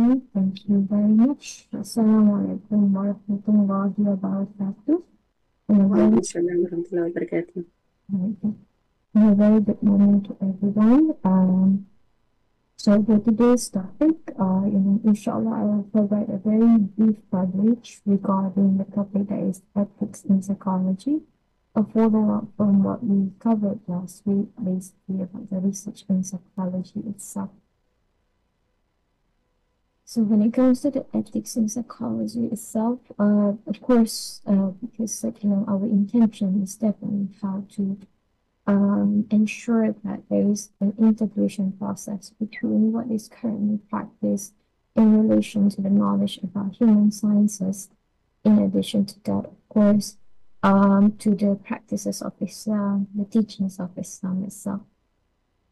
Okay, thank you very much. Assalamualaikum warahmatullahi wabarakatuh. And a very, Waalaikumsalam warahmatullahi wabarakatuh. and a very good morning to everyone. So for today's topic, inshallah, I will provide a very brief coverage regarding the topic that is ethics in psychology, a follow-up from what we covered last week, basically about the research in psychology itself. So when it comes to the ethics in psychology itself, of course, because our intention is definitely how to ensure that there is an integration process between what is currently practiced in relation to the knowledge about human sciences, in addition to that, of course, to the practices of Islam, the teachings of Islam itself.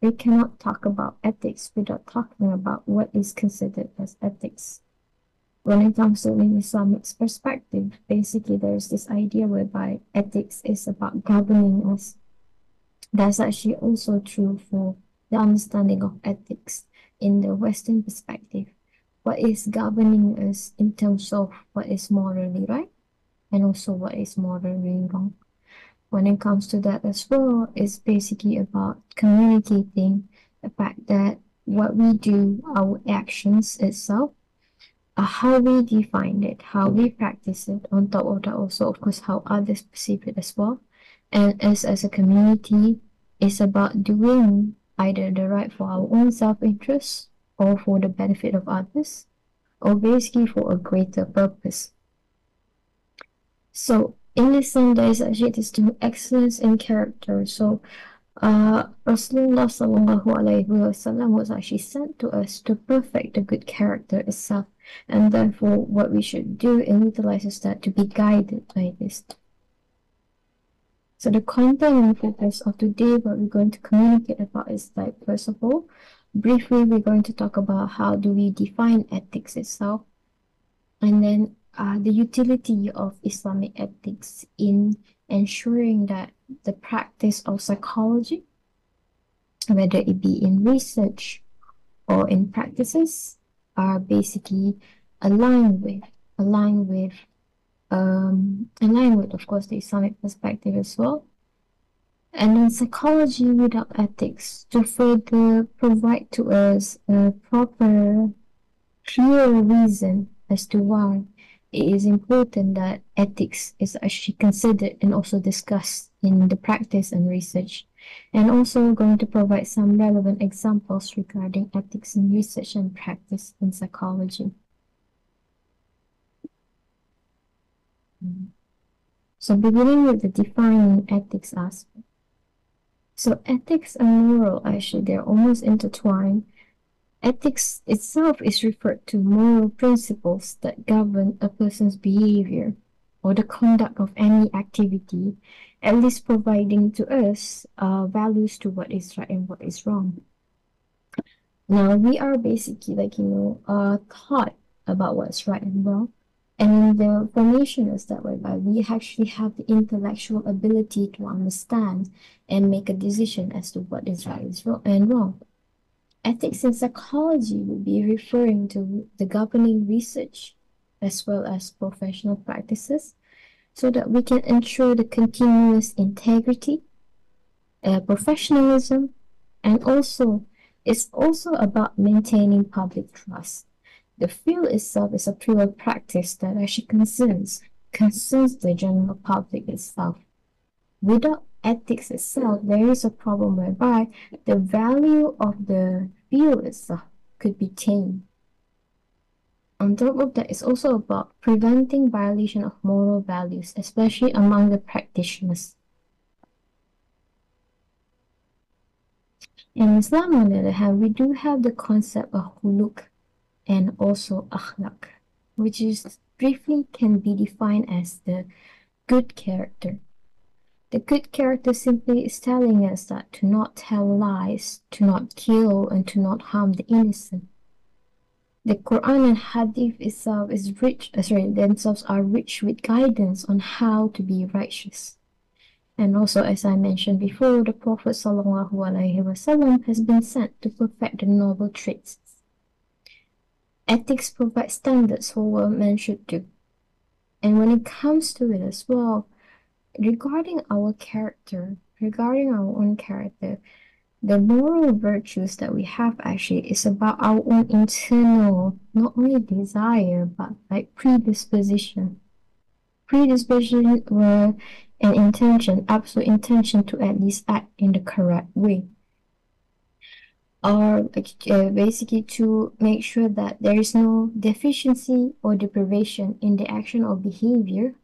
We cannot talk about ethics without talking about what is considered as ethics. When it comes to an Islamic perspective, basically there's this idea whereby ethics is about governing us. That's actually also true for the understanding of ethics in the Western perspective. What is governing us in terms of what is morally right and also what is morally wrong. When it comes to that as well, it's basically about communicating the fact that what we do, our actions itself, how we define it, how we practice it, on top of that also, of course, how others perceive it as well. And as a community, it's about doing either the right for our own self-interest or for the benefit of others, or basically for a greater purpose. So in this sense, there is actually this term excellence in character. So Rasulullah sallallahu alaihi wasallam was actually sent to us to perfect the good character itself, and therefore what we should do and utilize is that to be guided by this. So the content and focus of today, what we're going to communicate about is like, first of all, briefly we're going to talk about how do we define ethics itself, and then the utility of Islamic ethics in ensuring that the practice of psychology, whether it be in research or in practices, are basically aligned with of course the Islamic perspective as well. And then psychology without ethics to further provide to us a proper, clear reason as to why it is important that ethics is actually considered and also discussed in the practice and research. And also going to provide some relevant examples regarding ethics in research and practice in psychology. So beginning with the defining ethics aspect. So ethics and moral, actually, they're almost intertwined. Ethics itself is referred to moral principles that govern a person's behavior or the conduct of any activity, at least providing to us values to what is right and what is wrong. Now, we are basically taught about what's right and wrong. And the formation is that whereby we actually have the intellectual ability to understand and make a decision as to what is right and wrong. Ethics in psychology would be referring to the governing research as well as professional practices so that we can ensure the continuous integrity, professionalism, and also it's also about maintaining public trust. The field itself is a pure practice that actually concerns the general public itself. Without ethics itself, there is a problem whereby the value of the field itself could be tamed. On top of that, it's also about preventing violation of moral values, especially among the practitioners. In Islam, on the other hand, we do have the concept of huluk and also akhlaq, which is briefly can be defined as the good character. The good character simply is telling us that to not tell lies, to not kill, and to not harm the innocent. The Quran and Hadith itself is themselves are rich with guidance on how to be righteous. And also, as I mentioned before, the Prophet ﷺ has been sent to perfect the noble traits. ethics provides standards for what men should do. And when it comes to it as well, regarding our character, regarding our own character, the moral virtues that we have actually is about our own internal, not only desire, but like predisposition. Predisposition were an intention, absolute intention to at least act in the correct way. Or basically to make sure that there is no deficiency or deprivation in the action or behavior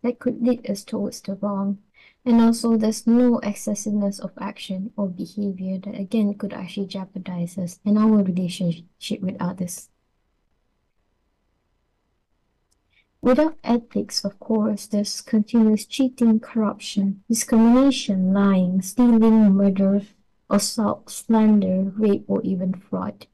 that could lead us towards the wrong. And also, there's no excessiveness of action or behavior that again could actually jeopardize us in our relationship with others. Without ethics, of course, there's continuous cheating, corruption, discrimination, lying, stealing, murder, assault, slander, rape, or even fraud.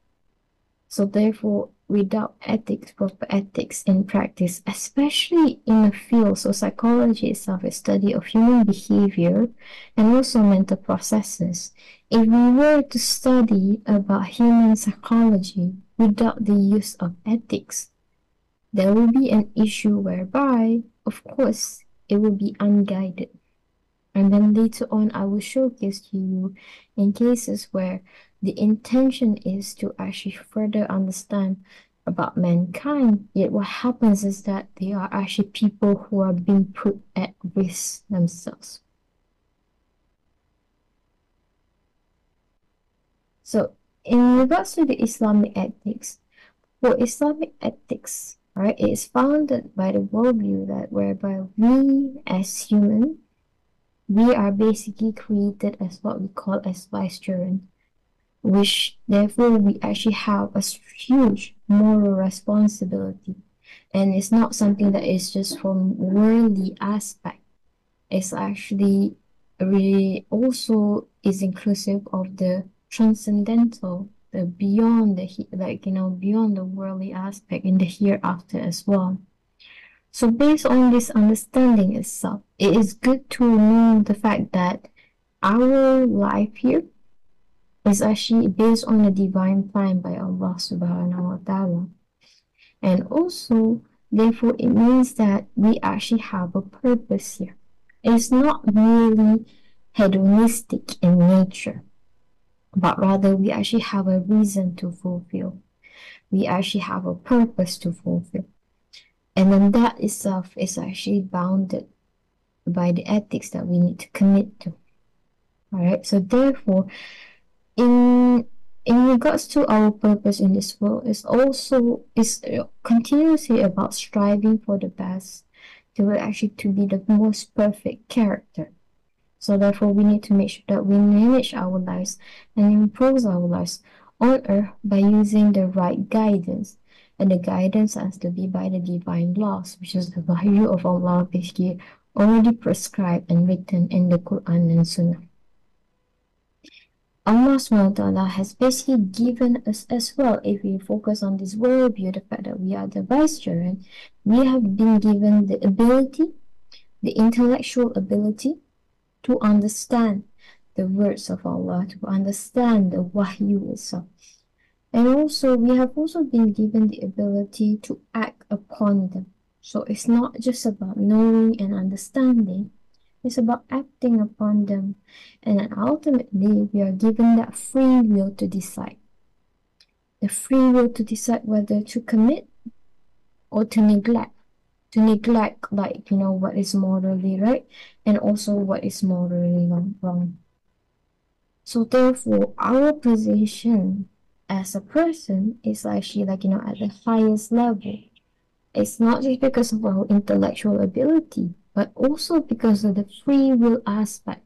So therefore, without ethics, proper ethics in practice, especially in a field, so psychology itself is study of human behavior and also mental processes. If we were to study about human psychology without the use of ethics, there will be an issue whereby, of course, it will be unguided. And then later on, I will showcase to you in cases where the intention is to actually further understand about mankind. Yet what happens is that they are actually people who are being put at risk themselves. So in regards to the Islamic ethics, for Islamic ethics, right, it is founded by the worldview that whereby we as human, we are basically created as what we call as vicegerent, which therefore we actually have a huge moral responsibility. And it's not something that is just from worldly aspect. It's actually really also is inclusive of the transcendental, the beyond beyond the worldly aspect in the hereafter as well. So based on this understanding itself, it is good to know the fact that our life here is actually based on a divine plan by Allah subhanahu wa ta'ala. And also, therefore, it means that we actually have a purpose here. It's not merely hedonistic in nature, but rather we actually have a reason to fulfill. We actually have a purpose to fulfill. And then that itself is actually bounded by the ethics that we need to commit to. All right. So therefore, in regards to our purpose in this world, is continuously about striving for the best, to be the most perfect character. So therefore, we need to make sure that we manage our lives and improve our lives on earth by using the right guidance. And the guidance has to be by the divine laws, which is the value of Allah basically already prescribed and written in the Quran and Sunnah. Allah SWT has basically given us as well, if we focus on this worldview, the fact that we are the vicegerent, we have been given the ability, the intellectual ability to understand the words of Allah, to understand the wahyu itself. And also, we have also been given the ability to act upon them. So it's not just about knowing and understanding, it's about acting upon them. And then ultimately, we are given that free will to decide. The free will to decide whether to commit or to neglect. To neglect, what is morally right and also what is morally wrong. So therefore, our position as a person is actually at the highest level. It's not just because of our intellectual ability, but also because of the free will aspect.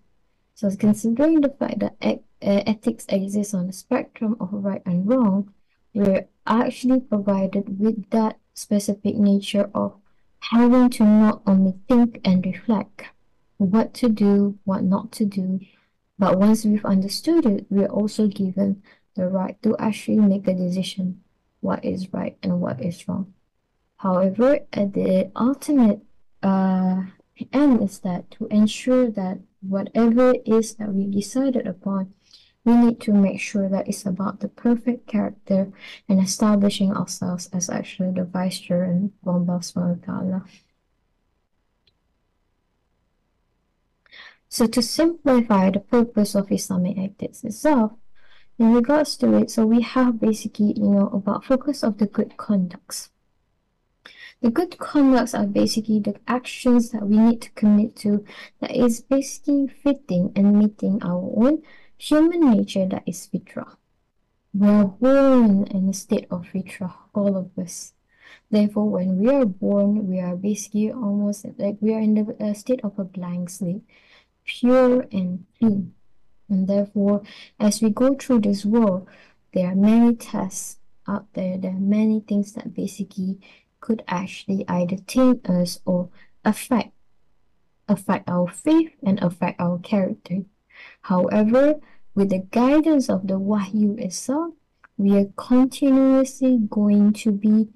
So considering the fact that ethics exists on the spectrum of right and wrong, we're actually provided with that specific nature of having to not only think and reflect what to do, what not to do, but once we've understood it, we're also given the right to actually make a decision what is right and what is wrong. However, at the ultimate end is that to ensure that whatever it is that we decided upon, we need to make sure that it's about the perfect character and establishing ourselves as actually the vicegerent of Allah subhanahu wa ta'ala. So to simplify the purpose of Islamic ethics itself, in regards to it, so we have basically, about focus of the good conducts. The good conducts are basically the actions that we need to commit to that is basically fitting and meeting our own human nature that is fitrah. We are born in a state of fitrah, all of us. Therefore, when we are born, we are basically almost like we are in the state of a blank slate, pure and clean. And therefore, as we go through this world, there are many tests out there. There are many things that basically could actually either taint us or affect our faith and affect our character. However, with the guidance of the Wahyu itself, we are continuously going to be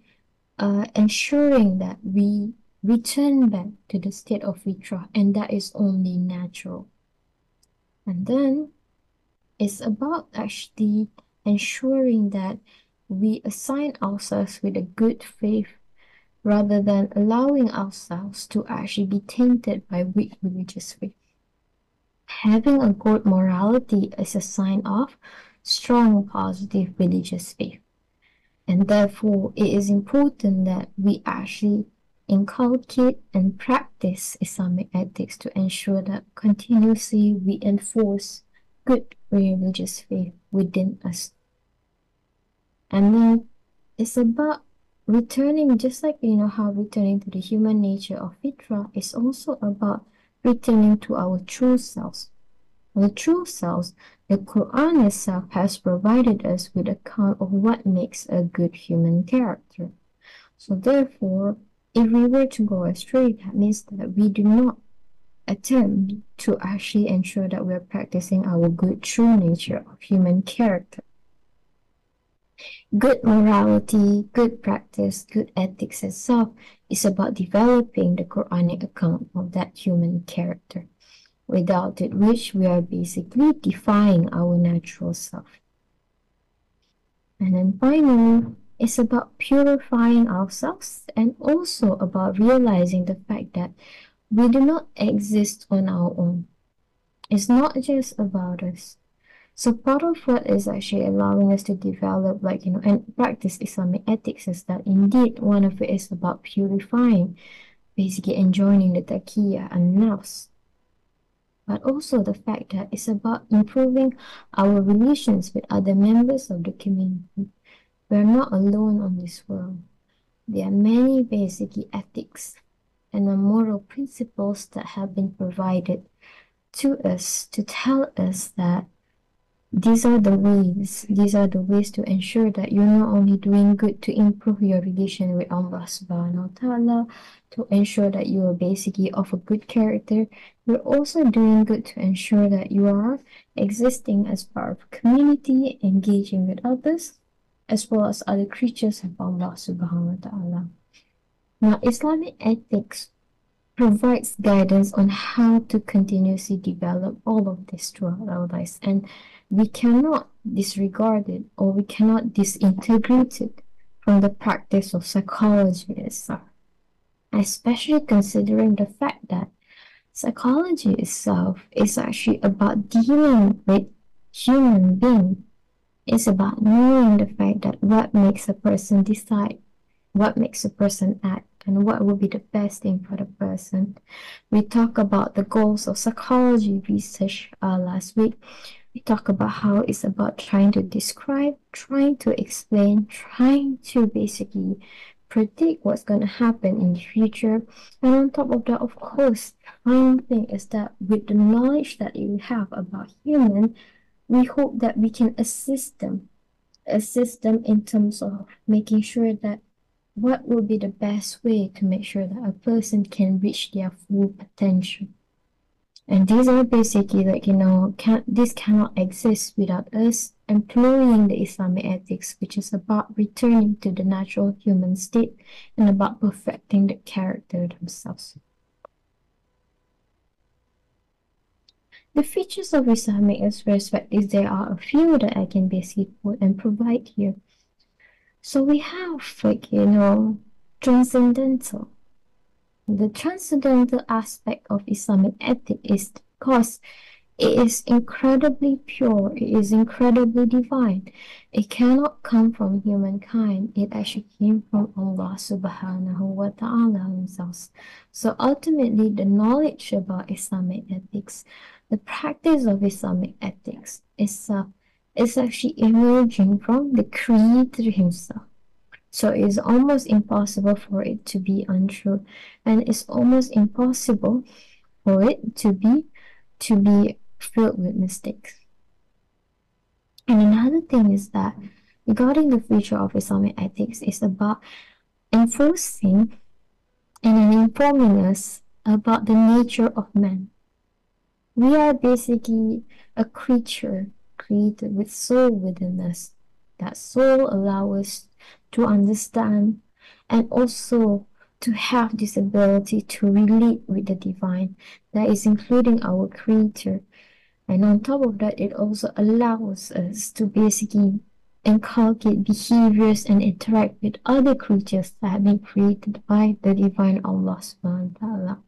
ensuring that we return back to the state of fitrah, and that is only natural. And then it's about actually ensuring that we assign ourselves with a good faith rather than allowing ourselves to actually be tainted by weak religious faith. Having a good morality is a sign of strong positive religious faith. And therefore, it is important that we actually inculcate and practice Islamic ethics to ensure that continuously we enforce good religious faith within us. And then it's about returning, just like how returning to the human nature of fitrah is also about returning to our true selves. The true selves, the Quran itself has provided us with account of what makes a good human character. So therefore, if we were to go astray, that means that we do not attempt to actually ensure that we're practicing our good true nature of human character. Good morality, good practice, good ethics itself is about developing the Quranic account of that human character, without it which we are basically defying our natural self. And then finally, it's about purifying ourselves and also about realizing the fact that we do not exist on our own. It's not just about us. So part of what is actually allowing us to develop, and practice Islamic ethics is that indeed one of it is about purifying, basically enjoining the taqiyya and nafs. But also the fact that it's about improving our relations with other members of the community. We're not alone on this world. There are many basically ethics and the moral principles that have been provided to us to tell us that these are the ways to ensure that you're not only doing good to improve your relation with Allah subhanahu wa ta'ala, to ensure that you are basically of a good character, you're also doing good to ensure that you are existing as part of a community, engaging with others, as well as other creatures of Allah subhanahu wa ta'ala. Now, Islamic ethics provides guidance on how to continuously develop all of this throughout our lives, and we cannot disregard it or we cannot disintegrate it from the practice of psychology itself, especially considering the fact that psychology itself is actually about dealing with human being. It's about knowing the fact that what makes a person decide, what makes a person act, and what will be the best thing for the person. We talked about the goals of psychology research last week. We talked about how it's about trying to describe, trying to explain, trying to basically predict what's going to happen in the future. And on top of that, of course, the final thing is that with the knowledge that you have about human, we hope that we can assist them in terms of making sure that what will be the best way to make sure that a person can reach their full potential. And these are basically this cannot exist without us employing the Islamic ethics, which is about returning to the natural human state and about perfecting the character themselves. The features of Islamic perspective, there are a few that I can basically put and provide here. So we have, like, transcendental. The transcendental aspect of Islamic ethic is because it is incredibly pure, it is incredibly divine. It cannot come from humankind. It actually came from Allah subhanahu wa ta'ala himself. So ultimately, the knowledge about Islamic ethics, the practice of Islamic ethics is actually emerging from the Creator himself. So it's almost impossible for it to be untrue, and it's almost impossible for it to be filled with mistakes. And another thing is that regarding the future of Islamic ethics is about enforcing and informing us about the nature of man. We are basically a creature created with soul within us. That soul allows us to understand and also to have this ability to relate with the divine, that is including our creator. And on top of that, it also allows us to basically inculcate behaviors and interact with other creatures that have been created by the divine Allah subhanahu wa ta'ala.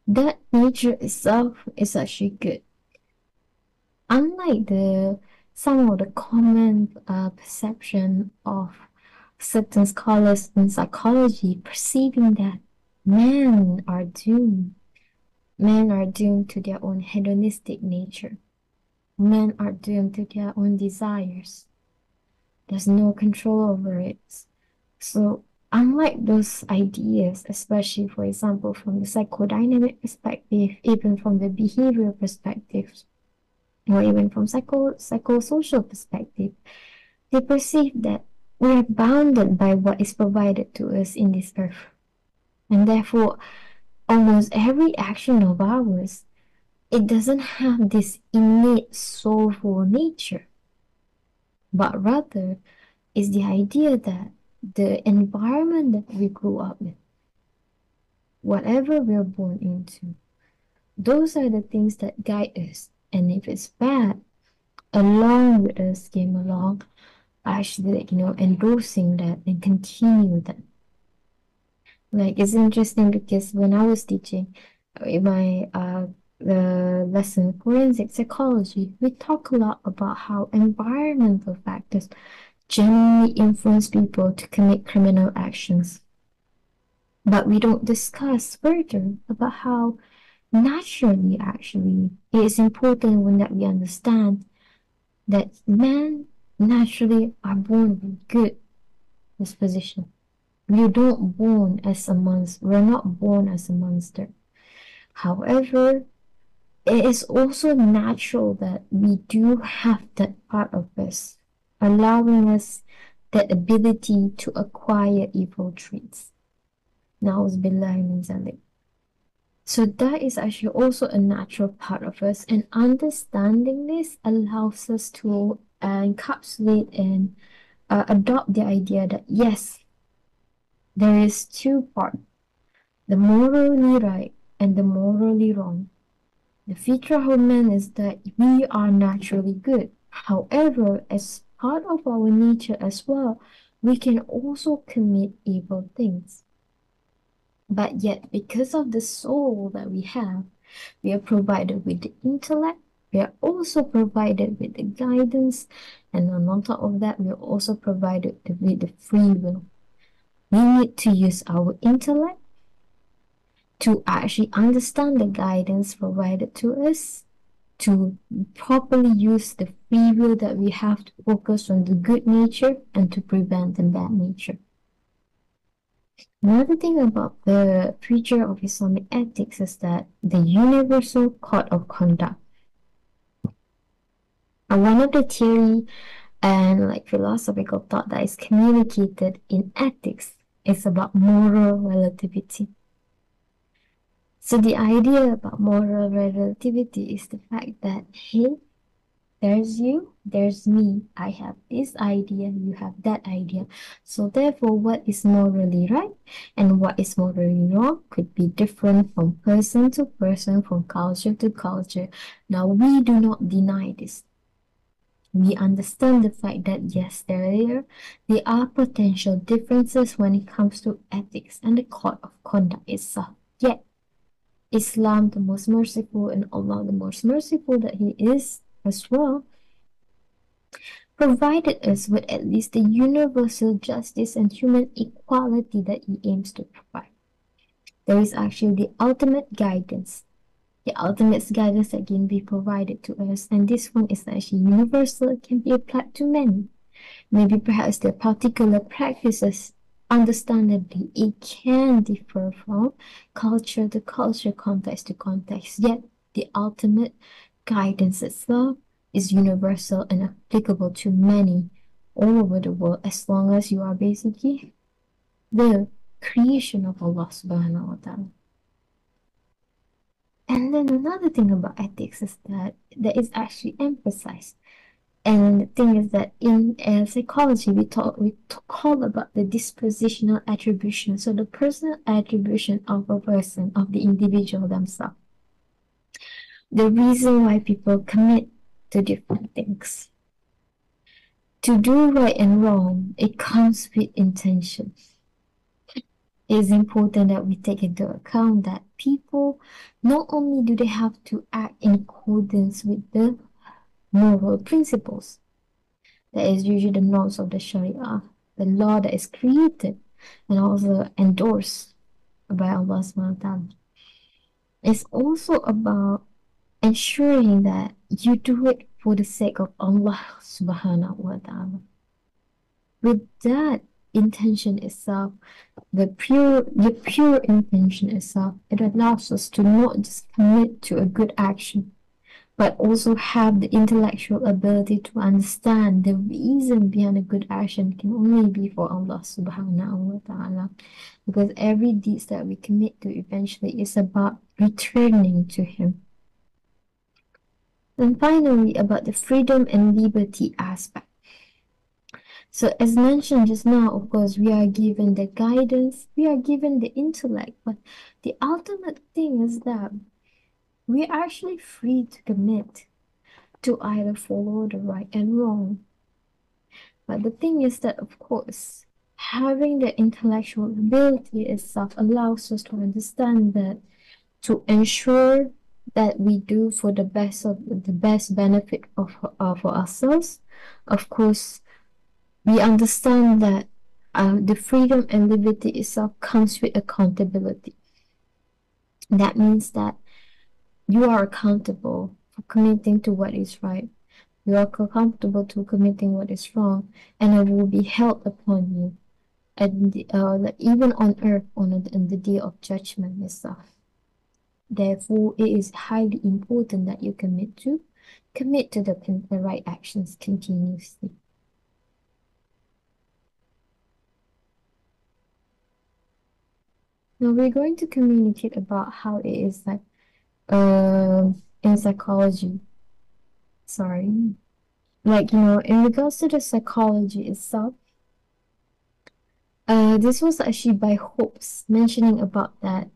That nature itself is actually good. Unlike the some of the common perception of certain scholars in psychology perceiving that men are doomed. Men are doomed to their own hedonistic nature. Men are doomed to their own desires. There's no control over it. So, unlike those ideas, especially, for example, from the psychodynamic perspective, even from the behavioral perspective, or even from psychosocial perspective, they perceive that we are bounded by what is provided to us in this earth. And therefore, almost every action of ours, it doesn't have this innate soulful nature, but rather is the idea that the environment that we grew up in, whatever we're born into, those are the things that guide us. And if it's bad, along with us came along, actually, like, endorsing that and continue that. Like, it's interesting because when I was teaching in my the lesson forensic psychology, we talk a lot about how environmental factors generally influence people to commit criminal actions. But we don't discuss further about how naturally, actually, it is important when that we understand that men naturally are born with good disposition. We don't born as a monster. We're not born as a monster. However, it is also natural that we do have that part of us, allowing us that ability to acquire evil traits. Na'uzubillah min zalik. So that is actually also a natural part of us, and understanding this allows us to encapsulate and adopt the idea that yes, there is two parts, the morally right and the morally wrong. The feature of man is that we are naturally good. However, as part of our nature as well, we can also commit evil things. But yet, because of the soul that we have, we are provided with the intellect, we are also provided with the guidance, and on top of that, we are also provided with the free will. We need to use our intellect to actually understand the guidance provided to us, to properly use the free will that we have to focus on the good nature and to prevent the bad nature. Another thing about the future of Islamic ethics is that the universal code of conduct. And one of the theory and like philosophical thought that is communicated in ethics is about moral relativity. So the idea about moral relativity is the fact that hey, there's you, there's me. I have this idea, you have that idea. So therefore, what is morally right and what is morally wrong could be different from person to person, from culture to culture. Now, we do not deny this. We understand the fact that yes, there are potential differences when it comes to ethics and the code of conduct itself. Yet, Islam, the most merciful, and Allah, the most merciful that He is as well, provided us with at least the universal justice and human equality that He aims to provide. There is actually the ultimate guidance that can be provided to us, and this one is actually universal, it can be applied to many. Maybe perhaps the particular practices, understandably, it can differ from culture to culture, context to context, yet the ultimate guidance itself is universal and applicable to many all over the world, as long as you are basically the creation of Allah subhanahu wa ta'ala. And then another thing about ethics is that is actually emphasized. And the thing is that in psychology, call about the dispositional attribution. So the personal attribution of a person, of the individual themselves. The reason why people commit to different things. To do right and wrong, it comes with intention. It is important that we take into account that people, not only do they have to act in accordance with the moral principles, that is usually the norms of the Sharia, the law that is created and also endorsed by Allah subhanahu wa ta'ala. It's also about ensuring that you do it for the sake of Allah subhanahu wa ta'ala. With that intention itself, the pure intention itself, it allows us to not just commit to a good action, but also have the intellectual ability to understand the reason behind a good action can only be for Allah subhanahu wa ta'ala. Because every deed that we commit to eventually is about returning to Him. And finally, about the freedom and liberty aspect. So as mentioned just now, of course, we are given the guidance, we are given the intellect, but the ultimate thing is that we are actually free to commit to either follow the right and wrong. But the thing is that, of course, having the intellectual ability itself allows us to understand that to ensure that we do for the best benefit for ourselves. Of course, we understand that the freedom and liberty itself comes with accountability. That means that you are accountable for committing to what is right. You are accountable to committing what is wrong, and it will be held upon you, and even on earth, on the day of judgment itself. Therefore, it is highly important that you commit to the right actions continuously. Now we're going to communicate about how it is like in psychology. Sorry. Like, in regards to the psychology itself, this was actually by Hobbes mentioning about that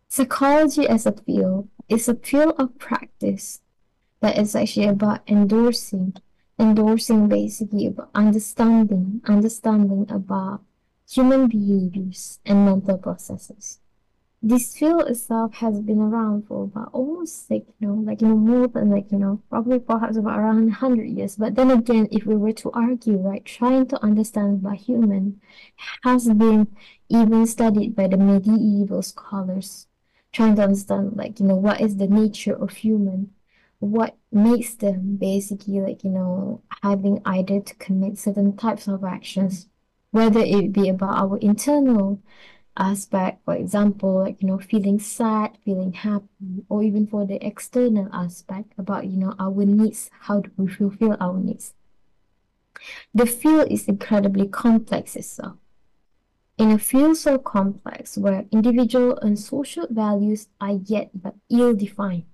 psychology as a field is a field of practice that is actually about endorsing basically about understanding about human behaviors and mental processes. This field itself has been around for about almost more than probably perhaps about around 100 years. But then again, if we were to argue, right, trying to understand about human has been even studied by the medieval scholars, trying to understand what is the nature of human, what makes them basically having either to commit certain types of actions, whether it be about our internal aspect, for example, feeling sad, feeling happy, or even for the external aspect about, our needs, how do we fulfill our needs. The field is incredibly complex itself. In a field so complex where individual and social values are yet but ill-defined,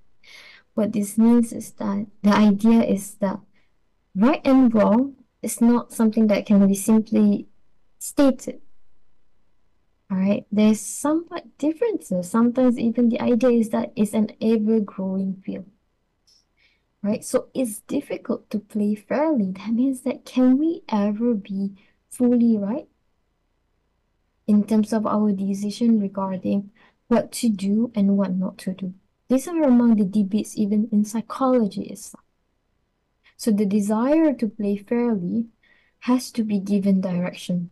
What this means is that the idea is that right and wrong is not something that can be simply stated. All right, there's somewhat differences. Sometimes even the idea is that it's an ever-growing field, right? So it's difficult to play fairly. That means that can we ever be fully right in terms of our decision regarding what to do and what not to do? These are among the debates even in psychology itself. So the desire to play fairly has to be given direction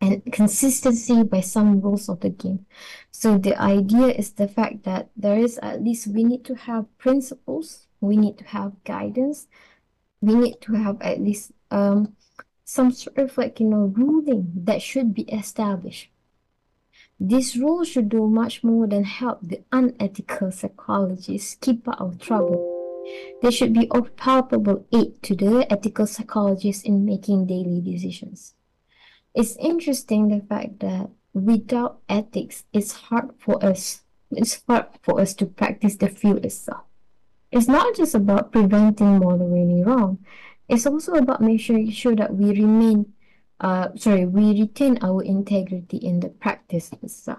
and consistency by some rules of the game. So the idea is the fact that there is at least we need to have principles, we need to have guidance, we need to have at least some sort of ruling that should be established. This rule should do much more than help the unethical psychologists keep out of trouble. They should be of palpable aid to the ethical psychologists in making daily decisions. It's interesting the fact that without ethics, it's hard for us. It's hard for us to practice the field itself. It's not just about preventing morally wrong. It's also about making sure that we retain our integrity in the practice itself.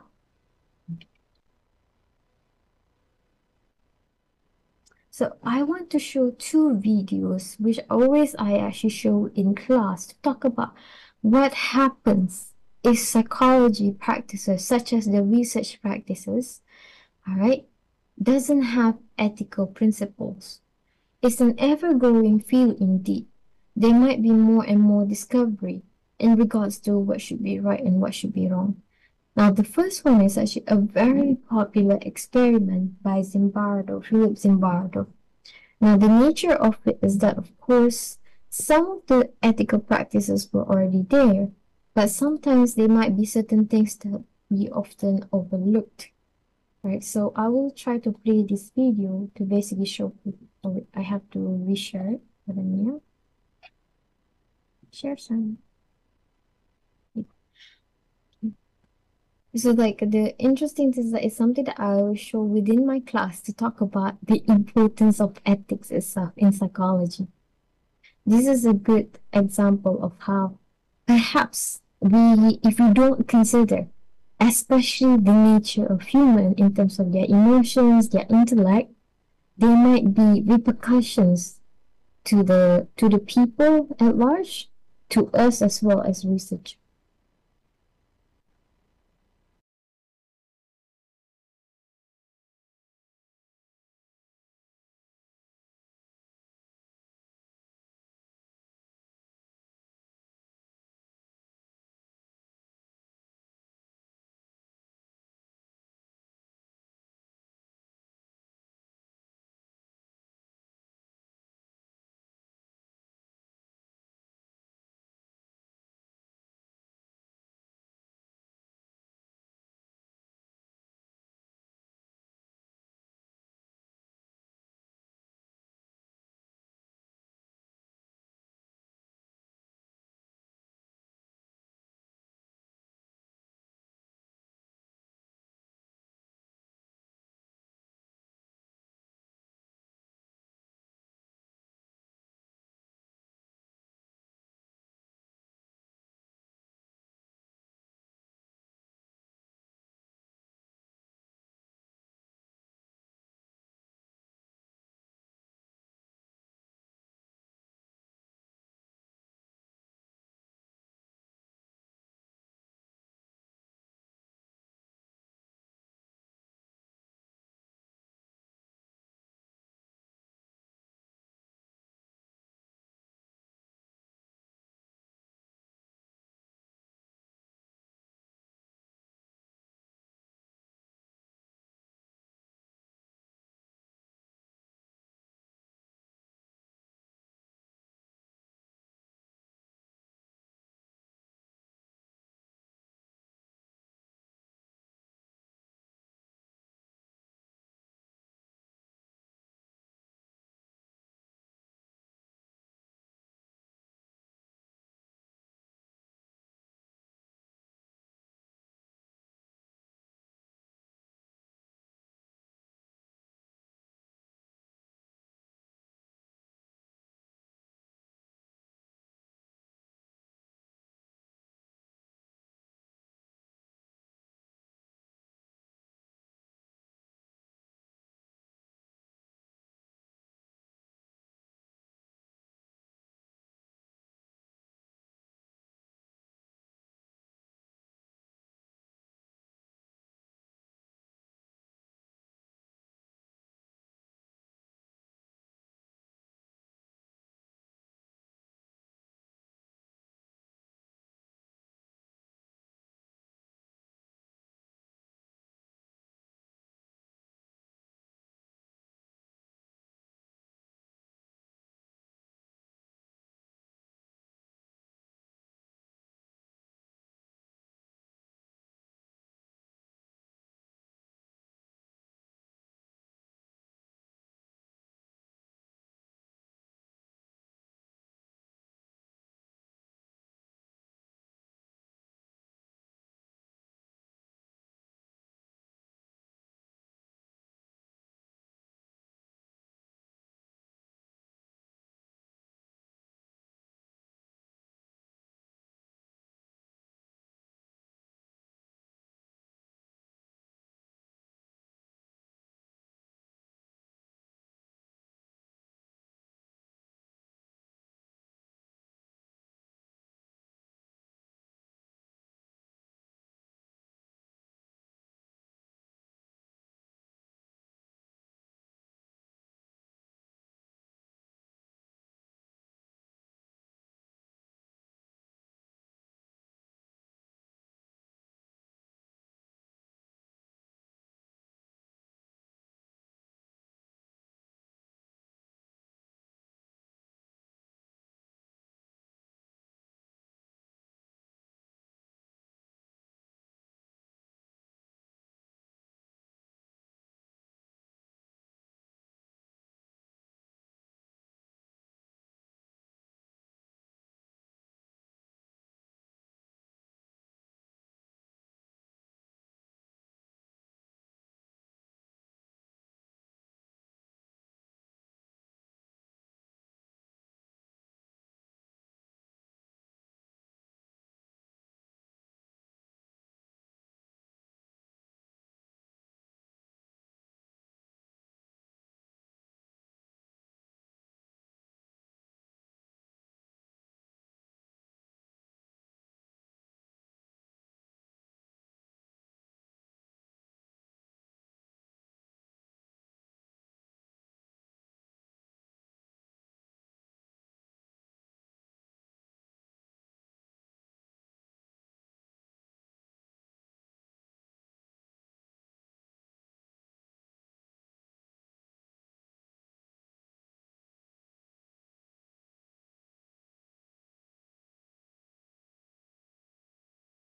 So I want to show two videos, which always I actually show in class to talk about what happens if psychology practices, such as the research practices, all right, doesn't have ethical principles. It's an ever-growing field indeed. There might be more and more discovery in regards to what should be right and what should be wrong. Now, the first one is actually a very popular experiment by Philip Zimbardo. Now, the nature of it is that, of course, some of the ethical practices were already there, but sometimes there might be certain things that we often overlooked. Right, so I will try to play this video to basically show people. Oh, I have to reshare it for the new. Share some. So like the interesting thing is that it's something that I will show within my class to talk about the importance of ethics itself in psychology. This is a good example of how perhaps if we don't consider, especially the nature of human in terms of their emotions, their intellect, there might be repercussions to the people at large, to us as well as research.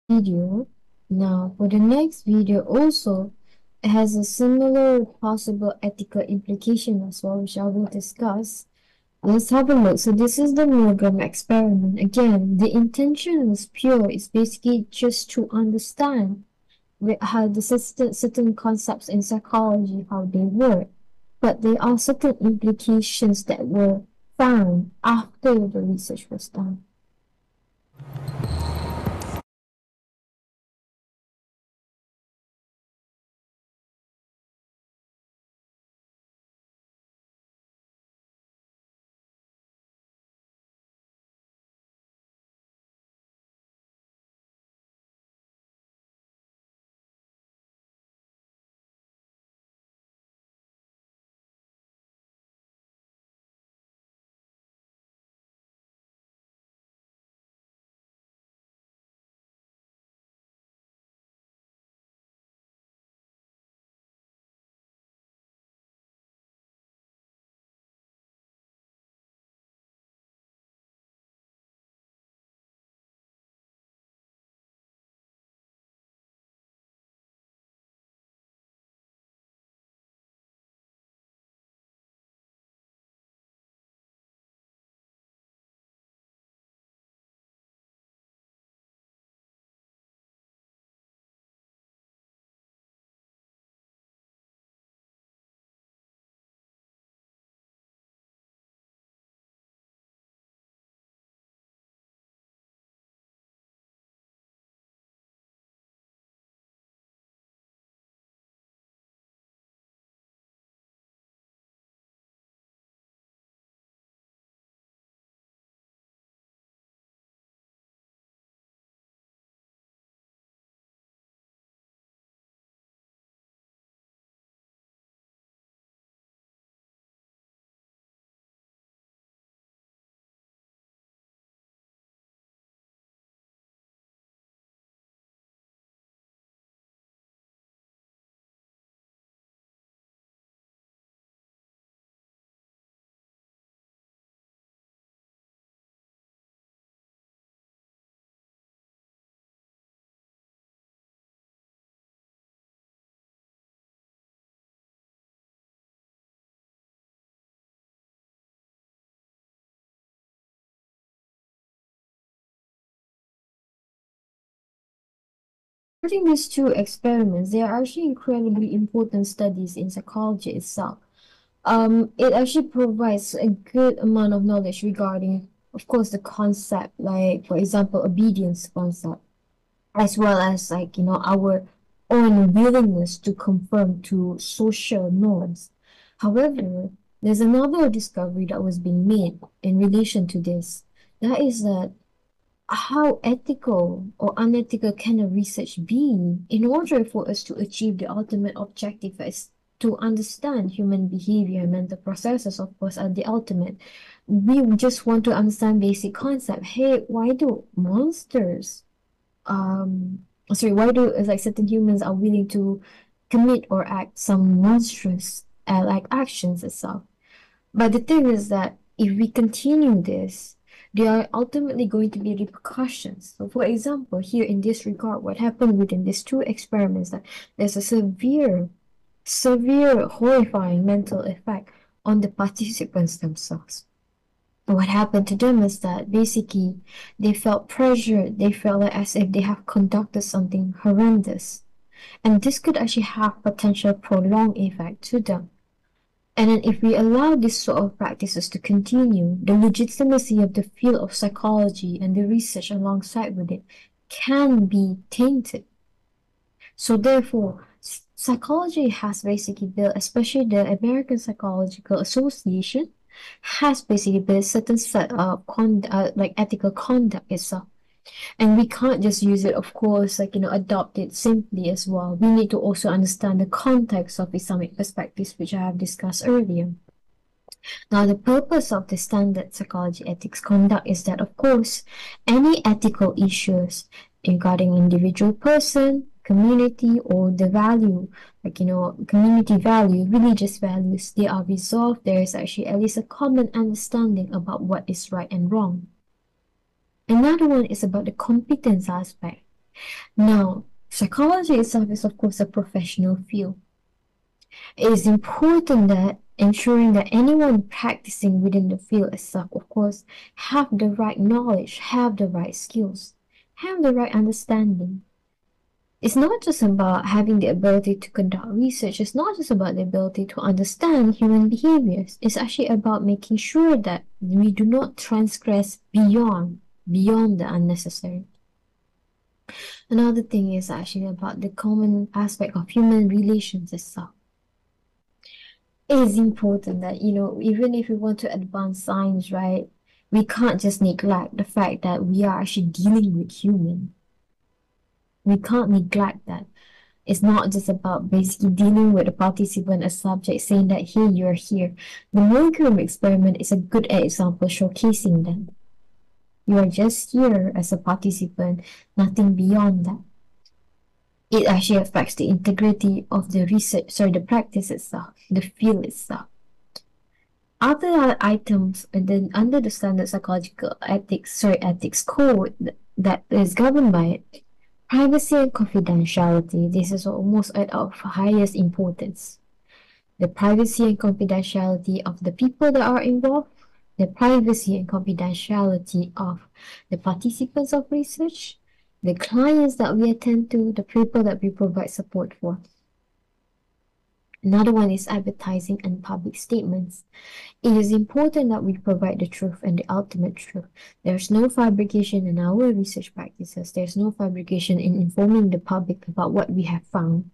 video. Now, for the next video also, it has a similar possible ethical implication as well, which I will discuss. Let's have a look. So this is the Milgram experiment. Again, the intention was pure. It's basically just to understand how the certain concepts in psychology, how they work. But there are certain implications that were found after the research was done. Regarding these two experiments, they are actually incredibly important studies in psychology itself. It actually provides a good amount of knowledge regarding, of course, the concept, like for example, obedience concept, as well as like, our own willingness to conform to social norms. However, there's another discovery that was being made in relation to this. That is that how ethical or unethical can a research be in order for us to achieve the ultimate objective is to understand human behavior and mental processes, of course, are the ultimate. We just want to understand basic concept. Hey, why do monsters, why do like certain humans are willing to commit or act some monstrous like actions itself? But the thing is that if we continue this, there are ultimately going to be repercussions. So, for example, here in this regard, what happened within these two experiments that there's a severe, horrifying mental effect on the participants themselves. What happened to them is that basically they felt pressured, they felt like as if they have conducted something horrendous. And this could actually have potential prolonged effect to them. And then if we allow this sort of practices to continue, the legitimacy of the field of psychology and the research alongside with it can be tainted. So therefore, psychology has basically built, especially the American Psychological Association, has basically built certain set of like ethical conduct itself. And we can't just use it, of course, like, adopt it simply as well. We need to also understand the context of Islamic perspectives, which I have discussed earlier. Now, the purpose of the standard psychology ethics conduct is that, of course, any ethical issues regarding individual person, community, or the value, like, community value, religious values, they are resolved. There is actually at least a common understanding about what is right and wrong. Another one is about the competence aspect. Now, psychology itself is, of course, a professional field. It is important that ensuring that anyone practicing within the field itself, of course, have the right knowledge, have the right skills, have the right understanding. It's not just about having the ability to conduct research. It's not just about the ability to understand human behaviors. It's actually about making sure that we do not transgress beyond the unnecessary. Another thing is actually about the common aspect of human relations itself. It is important that, even if we want to advance science, right, we can't just neglect the fact that we are actually dealing with human. We can't neglect that. It's not just about basically dealing with a participant, a subject, saying that, hey, you're here. The molecular experiment is a good example showcasing that. You are just here as a participant, nothing beyond that. It actually affects the integrity of the research, the practice itself, the field itself. Other items and then under the standard psychological ethics code that is governed by it, privacy and confidentiality. This is almost of highest importance. The privacy and confidentiality of the people that are involved, the privacy and confidentiality of the participants of research, the clients that we attend to, the people that we provide support for. Another one is advertising and public statements. It is important that we provide the truth and the ultimate truth. There's no fabrication in our research practices. There's no fabrication in informing the public about what we have found.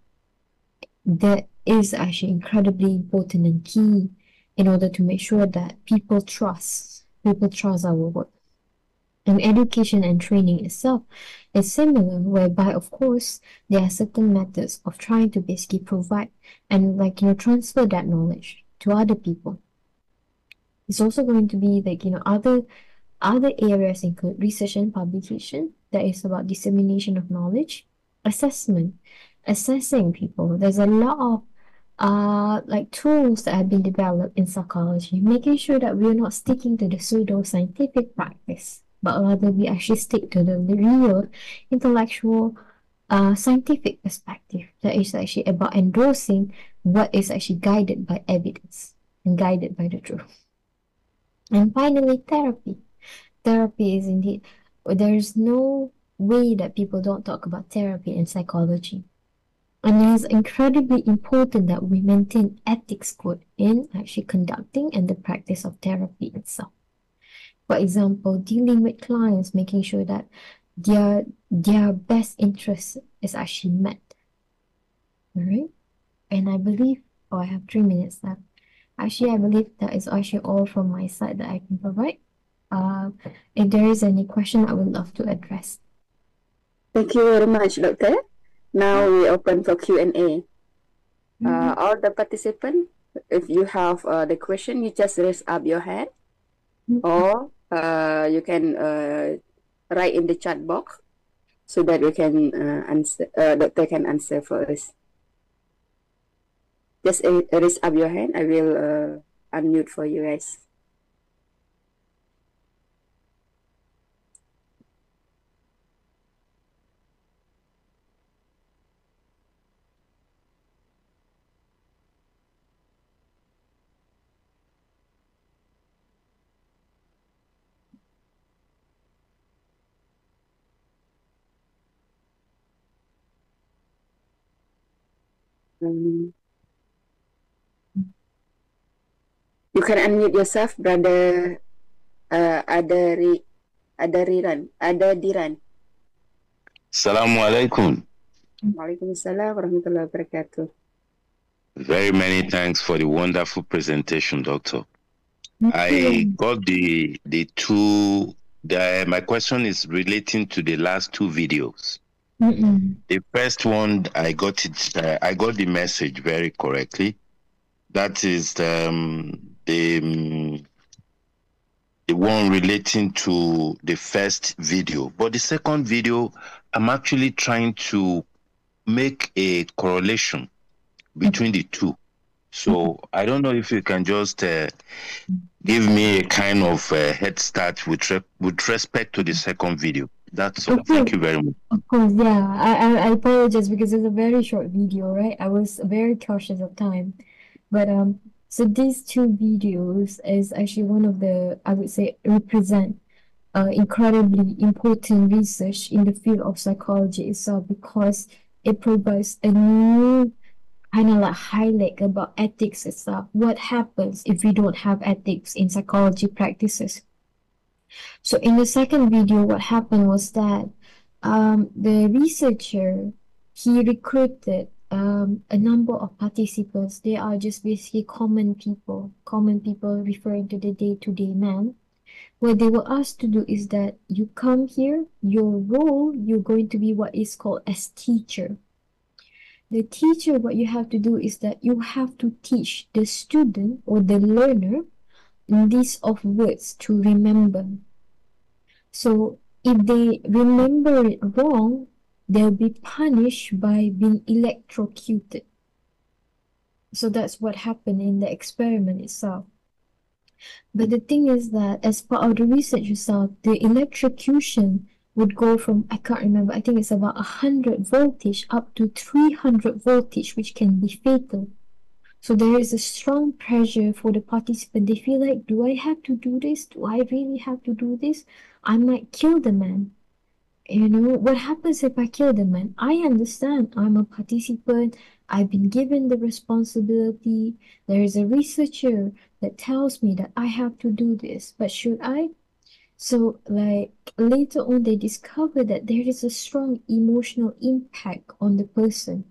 That is actually incredibly important and key in order to make sure that people trust our work. And education and training itself is similar, whereby, of course, there are certain methods of trying to basically provide and, transfer that knowledge to other people. It's also going to be, other areas include research and publication. That is about dissemination of knowledge, assessment, assessing people. There's a lot of tools that have been developed in psychology, making sure that we're not sticking to the pseudo-scientific practice, but rather we actually stick to the real intellectual scientific perspective that is actually about endorsing what is actually guided by evidence and guided by the truth. And finally, therapy. Therapy is indeed, there's no way that people don't talk about therapy in psychology. And it is incredibly important that we maintain ethics code in actually conducting and the practice of therapy itself. For example, dealing with clients, making sure that their best interest is actually met. All right? And I believe, I have 3 minutes left. Actually, I believe that is actually all from my side that I can provide. If there is any question, I would love to address. Thank you very much, Doctor. Now we open for Q&A. All the participants, if you have the question, you just raise up your hand, or you can write in the chat box so that we can answer. Doctor can answer for us. Just raise up your hand. I will unmute for you guys. You can unmute yourself, brother. Adariran. Assalamualaikum. Waalaikumsalam warahmatullahi wabarakatuh. Very many thanks for the wonderful presentation, Doctor. I got the two. My question is relating to the last two videos. The first one, I got it. I got the message very correctly. That is the one relating to the first video. But the second video, I'm actually trying to make a correlation between the two. So I don't know if you can just give me a kind of head start with respect to the second video. That's all. Of Thank course, you very much. of course, yeah. I apologize because it's a very short video, right? I was very cautious of time. But so these two videos is actually one of the, I would say, represent incredibly important research in the field of psychology itself because it provides a new kind of like highlight about ethics itself. What happens if we don't have ethics in psychology practices? So in the second video, what happened was that the researcher he recruited a number of participants. They are just basically common people referring to the day-to-day man. What they were asked to do is that you come here, your role, you're going to be what is called as teacher. The teacher, what you have to do is that you have to teach the student or the learner list of words to remember. So if they remember it wrong, they'll be punished by being electrocuted. So that's what happened in the experiment itself. But the thing is that as part of the research itself, the electrocution would go from, I can't remember, I think it's about 100 voltage up to 300 voltage, which can be fatal. So there is a strong pressure for the participant. They feel like, do I have to do this? Do I really have to do this? I might kill the man. You know, what happens if I kill the man? I understand I'm a participant. I've been given the responsibility. There is a researcher that tells me that I have to do this, but should I? So, like, later on, they discover that there is a strong emotional impact on the person.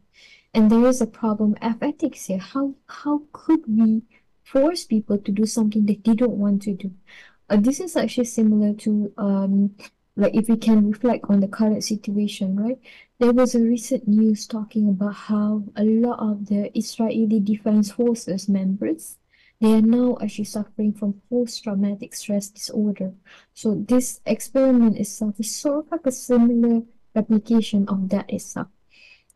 And there is a problem of ethics here. How could we force people to do something that they don't want to do? This is actually similar to like if we can reflect on the current situation, right? There was a recent news talking about how a lot of the Israeli Defense Forces members they are now actually suffering from post-traumatic stress disorder. So this experiment itself is sort of like a similar replication of that itself.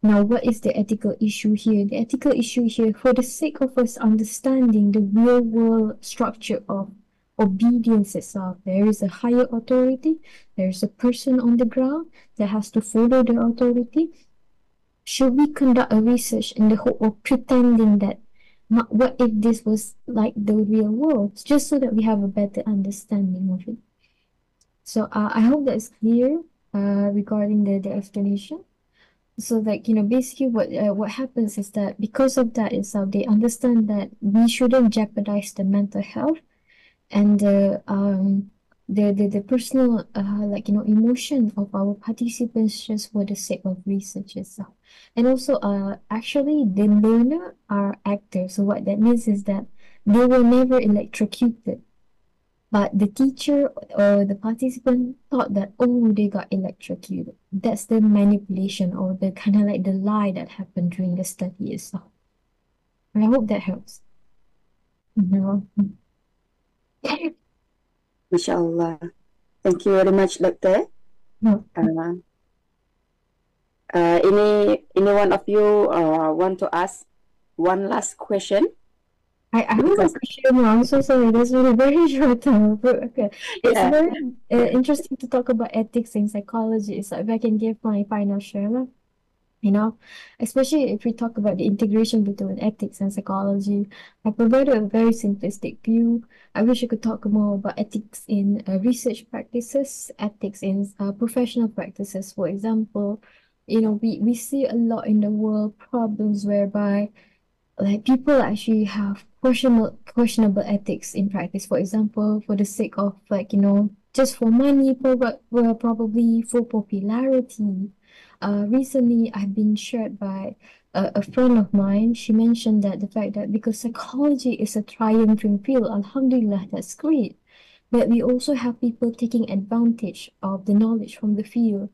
Now, what is the ethical issue here? The ethical issue here, for the sake of us understanding the real world structure of obedience itself, there is a higher authority, there is a person on the ground that has to follow the authority. Should we conduct a research in the hope of pretending that what if this was like the real world, just so that we have a better understanding of it? So I hope that is clear regarding the explanation. So like, you know, basically what happens is that because of that itself, they understand that we shouldn't jeopardize the mental health and the personal like, you know, emotion of our participants just for the sake of research itself. And also actually the learner are actors. So what that means is that they were never electrocuted. But the teacher or the participant thought that, oh, they got electrocuted. That's the manipulation or the kind of like the lie that happened during the study itself. And I hope that helps. No. Mashallah. Thank you very much, Doctor. No. Any one of you want to ask one last question? I have a question. I'm so sorry. This was a very short time. But okay. It's Yeah. very interesting to talk about ethics in psychology. So if I can give my final share, you know, especially if we talk about the integration between ethics and psychology, I provided a very simplistic view. I wish I could talk more about ethics in research practices, ethics in professional practices. For example, you know, we see a lot in the world problems whereby like people actually have questionable ethics in practice. For example, for the sake of like, you know, just for money, probably for popularity. Recently I've been shared by a friend of mine. She mentioned that the fact that because psychology is a triumphing field, alhamdulillah, that's great. But we also have people taking advantage of the knowledge from the field.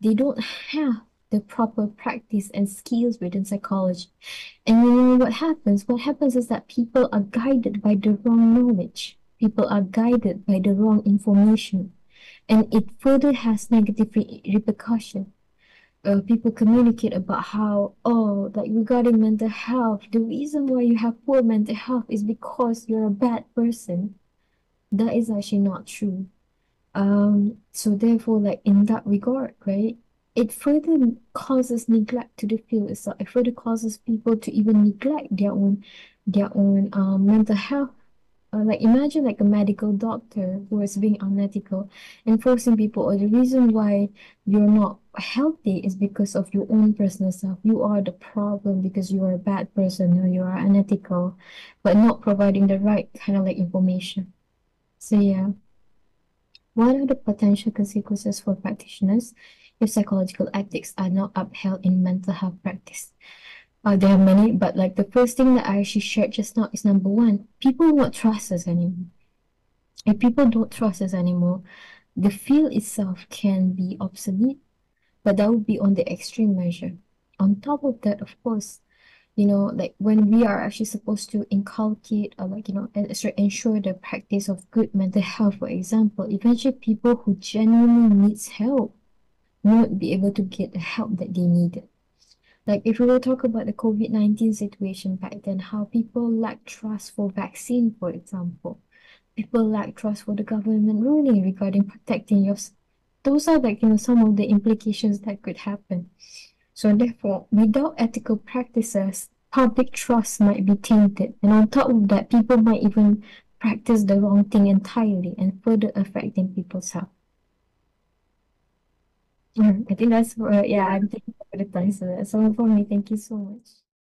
They don't have the proper practice and skills within psychology. And you know what happens? What happens is that people are guided by the wrong knowledge. People are guided by the wrong information. And it further has negative repercussion. People communicate about how, oh, like regarding mental health, the reason why you have poor mental health is because you're a bad person. That is actually not true. So therefore, like in that regard, right, it further causes neglect to the field itself. It further causes people to even neglect their own mental health. Like imagine like a medical doctor who is being unethical and forcing people, or the reason why you're not healthy is because of your own personal self. You are the problem because you are a bad person or you are unethical, but not providing the right kind of like information. So yeah, what are the potential consequences for practitioners if psychological ethics are not upheld in mental health practice? There are many, but like the first thing that I actually shared just now is number one, people won't trust us anymore. If people don't trust us anymore, the field itself can be obsolete, but that would be on the extreme measure. On top of that, of course, like when we are actually supposed to inculcate or like, ensure the practice of good mental health, for example, eventually people who genuinely needs help won't be able to get the help that they needed. Like if we will talk about the COVID-19 situation back then, how people lack trust for vaccine, for example. People lack trust for the government ruling regarding protecting your. Those are like, some of the implications that could happen. So therefore, without ethical practices, public trust might be tainted. And on top of that, people might even practice the wrong thing entirely and further affecting people's health. I think that's for, yeah, I'm thinking for the time. So for me, thank you so much.